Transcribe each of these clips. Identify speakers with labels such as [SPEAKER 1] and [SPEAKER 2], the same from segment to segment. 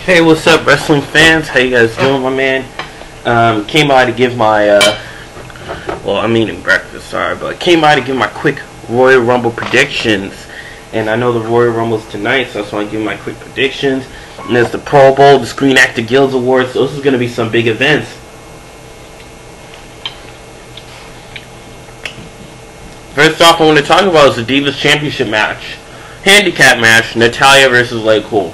[SPEAKER 1] Hey, what's up, wrestling fans? How you guys doing, my man? Came by to give my, well, I'm eating breakfast, sorry, but came by to give my quick Royal Rumble predictions. And I know the Royal Rumble's tonight, so I just want to give my quick predictions. And there's the Pro Bowl, the Screen Actor Guilds Awards. Those are going to be some big events. First off, I want to talk about is the Divas Championship match. Handicap match, Natalya versus LayCool.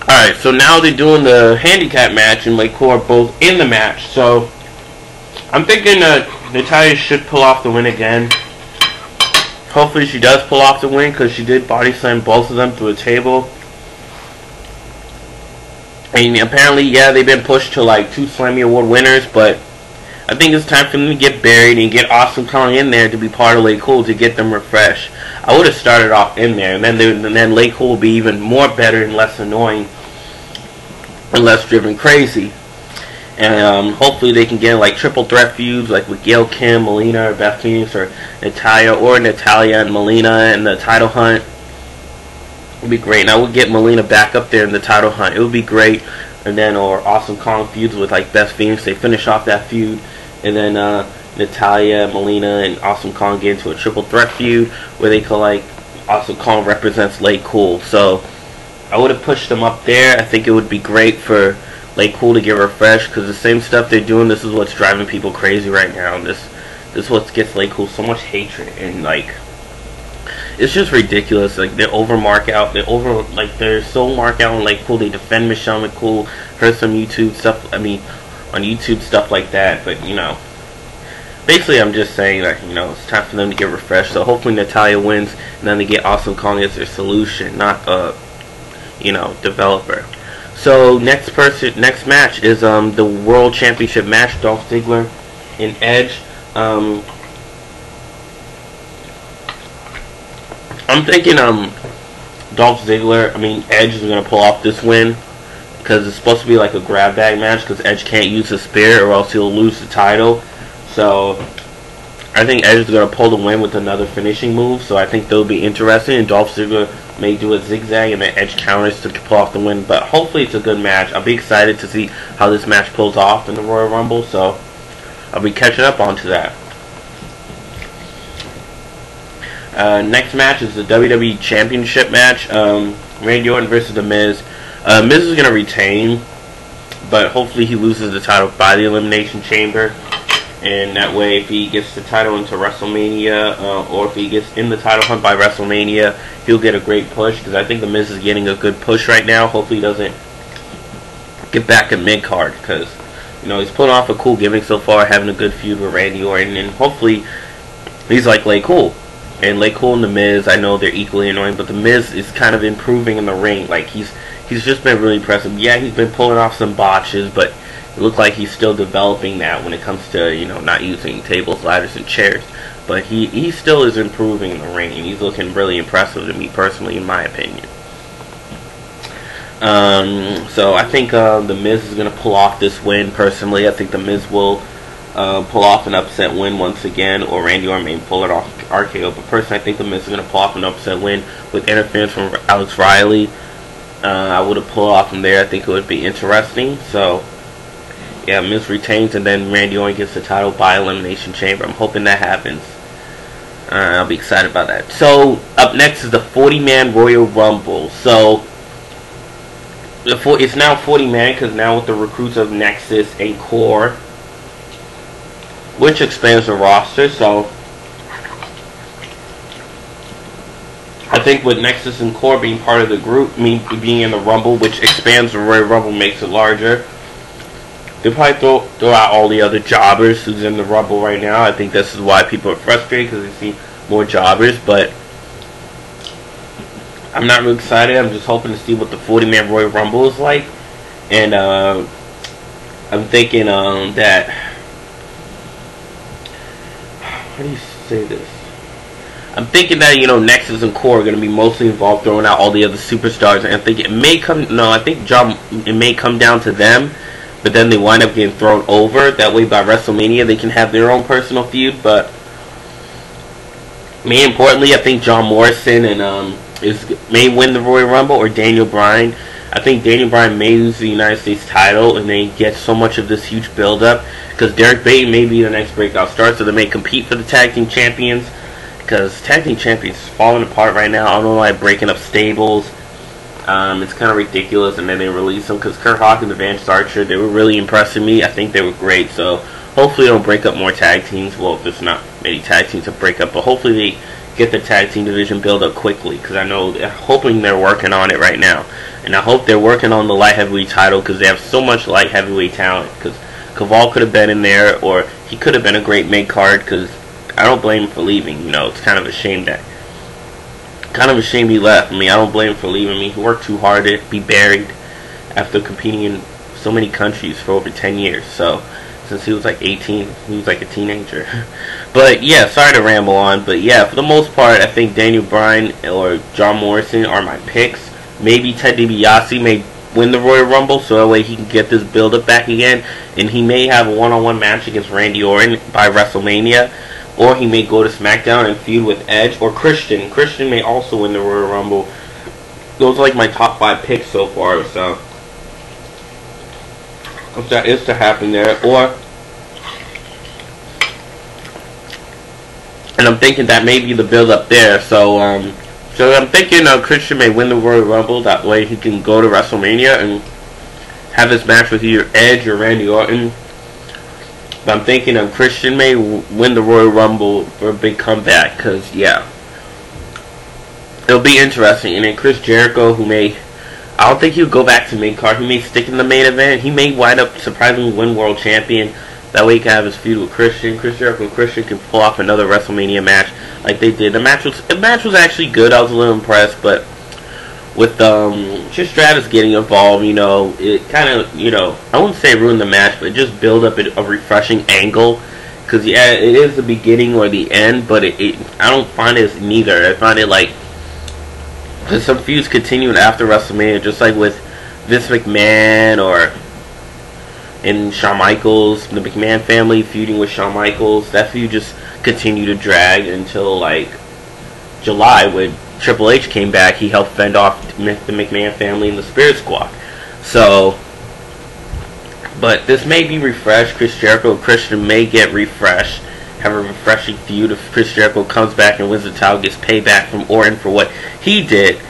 [SPEAKER 1] Alright, so now they're doing the handicap match and LayCool are both in the match. So, I'm thinking Natalya should pull off the win again. Hopefully she does pull off the win because she did body slam both of them through a table. And apparently, yeah, they've been pushed to like 2 Slammy Award winners, but I think it's time for them to get buried and get Awesome Kong in there to be part of LayCool to get them refreshed. I would have started off in there, and then LayCool will be even more better and less annoying and less driven crazy. And hopefully they can get like triple threat feuds like with Gail Kim, Melina, or Beth Phoenix, or Natalya and Melina in the title hunt. It would be great. And I would get Melina back up there in the title hunt. It would be great. And then, or Awesome Kong feuds with like Beth Phoenix. They finish off that feud. And then Natalya, Melina, and Awesome Kong get into a triple threat feud where they could like Awesome Kong represents LayCool. So I would have pushed them up there. I think it would be great for LayCool to get refreshed because the same stuff they're doing, this is what's driving people crazy right now. This is what gets LayCool so much hatred, and like it's just ridiculous. Like they're over mark out. They're so mark out on LayCool. They defend Michelle McCool. Heard some YouTube stuff. I mean, on YouTube stuff like that. But you know, basically, I'm just saying that it's time for them to get refreshed. So hopefully Natalya wins, and then they get Awesome Kong as their solution, not developer. So next match is the World Championship match, Dolph Ziggler and Edge. I'm thinking Edge is gonna pull off this win because it's supposed to be like a grab bag match because Edge can't use his spear or else he'll lose the title. So I think Edge is gonna pull the win with another finishing move. So I think that'll be interesting. And Dolph Ziggler may do a zigzag and then Edge counters to pull off the win. But hopefully it's a good match. I'll be excited to see how this match pulls off in the Royal Rumble. So I'll be catching up onto that. Next match is the WWE Championship match. Randy Orton versus The Miz. Miz is going to retain, but hopefully he loses the title by the Elimination Chamber. And that way, if he gets the title into WrestleMania, or if he gets in the title hunt by WrestleMania, he'll get a great push. Because I think The Miz is getting a good push right now. Hopefully he doesn't get back in mid-card. Because, he's putting off a cool gimmick so far, having a good feud with Randy Orton. And hopefully he's like LayCool. And LayCool and The Miz, I know they're equally annoying, but The Miz is kind of improving in the ring. Like, he's just been really impressive. Yeah, he's been pulling off some botches, but it looks like he's still developing that when it comes to, not using tables, ladders, and chairs. But he still is improving in the ring, and he's looking really impressive to me personally, in my opinion. So I think The Miz is going to pull off this win, personally. I think The Miz will pull off an upset win once again, or Randy Orton may pull it off RKO. But personally, I think The Miz is going to pull off an upset win with interference from Alex Riley. I would have pulled off from there. I think it would be interesting. So yeah, Miz retains, and then Randy Orton gets the title by Elimination Chamber. I'm hoping that happens. I'll be excited about that. So up next is the 40-man Royal Rumble. So it's now 40-man because now with the recruits of Nexus and Core, which expands the roster. So I think with Nexus and Core being part of the group, being in the Rumble, which expands the Royal Rumble, makes it larger. They'll probably throw out all the other jobbers who's in the Rumble right now. I think this is why people are frustrated, because they see more jobbers. But I'm not really excited. I'm just hoping to see what the 40-man Royal Rumble is like. And I'm thinking that... How do you say this? I'm thinking that, Nexus and Core are going to be mostly involved, throwing out all the other superstars. And I think it may come down to them. But then they wind up getting thrown over. That way by WrestleMania they can have their own personal feud. But More importantly, I think John Morrison and may win the Royal Rumble, or Daniel Bryan. I think Daniel Bryan may lose the United States title and they get so much of this huge build-up because Derek Bateman may be the next breakout star, so they may compete for the tag team champions, because tag team champions is falling apart right now. I don't know why, breaking up stables. It's kind of ridiculous, and then they release them because Kurt Hawkins and Vance Archer, they were really impressing me. I think they were great, so hopefully they don't break up more tag teams. Well, there's not many tag teams to break up, but hopefully they get the tag team division build up quickly, because I know, hoping they're working on it right now. And I hope they're working on the light heavyweight title, because they have so much light heavyweight talent. Because Kaval could have been in there, or he could have been a great mid-card, because I don't blame him for leaving. You know, it's kind of a shame he left. I mean, I don't blame him for leaving. I mean, he worked too hard to be buried after competing in so many countries for over 10 years. So, since he was like 18, he was like a teenager. But yeah, sorry to ramble on. But yeah, for the most part, I think Daniel Bryan or John Morrison are my picks. Maybe Ted DiBiase may win the Royal Rumble, so that way he can get this build-up back again. And he may have a one-on-one match against Randy Orton by WrestleMania. Or he may go to SmackDown and feud with Edge or Christian. Christian may also win the Royal Rumble. Those are like my top 5 picks so far. So if that is to happen there, and I'm thinking that may be the build up there. So I'm thinking Christian may win the Royal Rumble. That way he can go to WrestleMania and have his match with either Edge or Randy Orton. But I'm thinking Christian may win the Royal Rumble for a big comeback, because, yeah, it'll be interesting. And then Chris Jericho, I don't think he'll go back to mid-card. He may stick in the main event. He may wind up surprisingly win World Champion. That way he can have his feud with Christian. Chris Jericho and Christian can pull off another WrestleMania match like they did. The match was actually good. I was a little impressed, but with Trish Stratus getting involved, it kind of, I wouldn't say ruined the match, but it just build up a refreshing angle. Because, yeah, it is the beginning or the end, but I don't find it as neither. I find it like, because some feuds continuing after WrestleMania, just like with Vince McMahon and Shawn Michaels, the McMahon family feuding with Shawn Michaels. That feud just continued to drag until, like, July, when Triple H came back. He helped fend off the McMahon family and the Spirit Squad. So, but this may be refreshed. Chris Jericho and Christian may get refreshed, have a refreshing feud. If Chris Jericho comes back and wins the title, gets payback from Orton for what he did,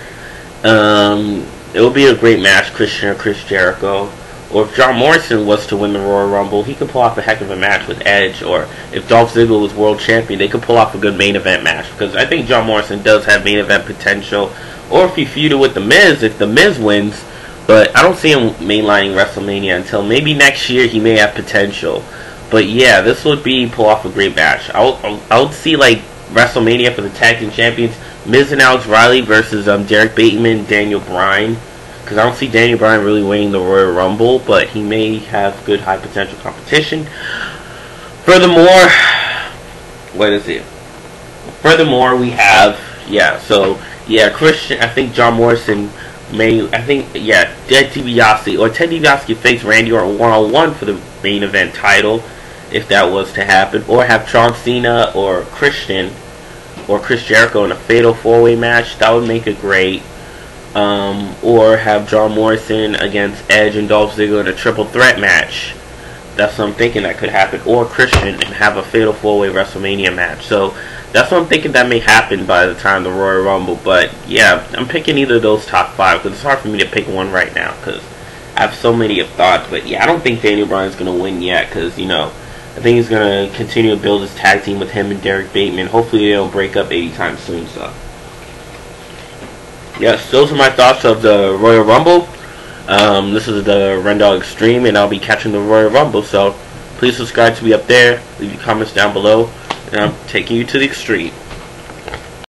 [SPEAKER 1] it will be a great match, Christian or Chris Jericho. Or if John Morrison was to win the Royal Rumble, he could pull off a heck of a match with Edge. Or if Dolph Ziggler was world champion, they could pull off a good main event match. Because I think John Morrison does have main event potential. Or if he feuded with The Miz, if The Miz wins. But I don't see him mainlining WrestleMania until maybe next year. He may have potential. But yeah, this would pull off a great match. I would see like WrestleMania for the tag team champions, Miz and Alex Riley versus Derek Bateman and Daniel Bryan. Because I don't see Daniel Bryan really winning the Royal Rumble, but he may have good high potential competition. Furthermore, we have, Christian, I think John Morrison Ted DiBiase, or Ted DiBiase face Randy Orton one-on-one for the main event title, if that was to happen. Or have John Cena or Christian or Chris Jericho in a fatal 4-way match. That would make it great. Or have John Morrison against Edge and Dolph Ziggler in a triple threat match. That's what I'm thinking that could happen. Or Christian and have a fatal 4-way WrestleMania match. So that's what I'm thinking that may happen by the time the Royal Rumble. But yeah, I'm picking either of those top 5 because it's hard for me to pick one right now because I have so many of thoughts. But yeah, I don't think Daniel Bryan's going to win yet because, I think he's going to continue to build his tag team with him and Derek Bateman. Hopefully they don't break up anytime soon. So yes, those are my thoughts of the Royal Rumble. This is the Rendall Extreme, and I'll be catching the Royal Rumble. So please subscribe to me up there. Leave your comments down below, and I'm taking you to the extreme.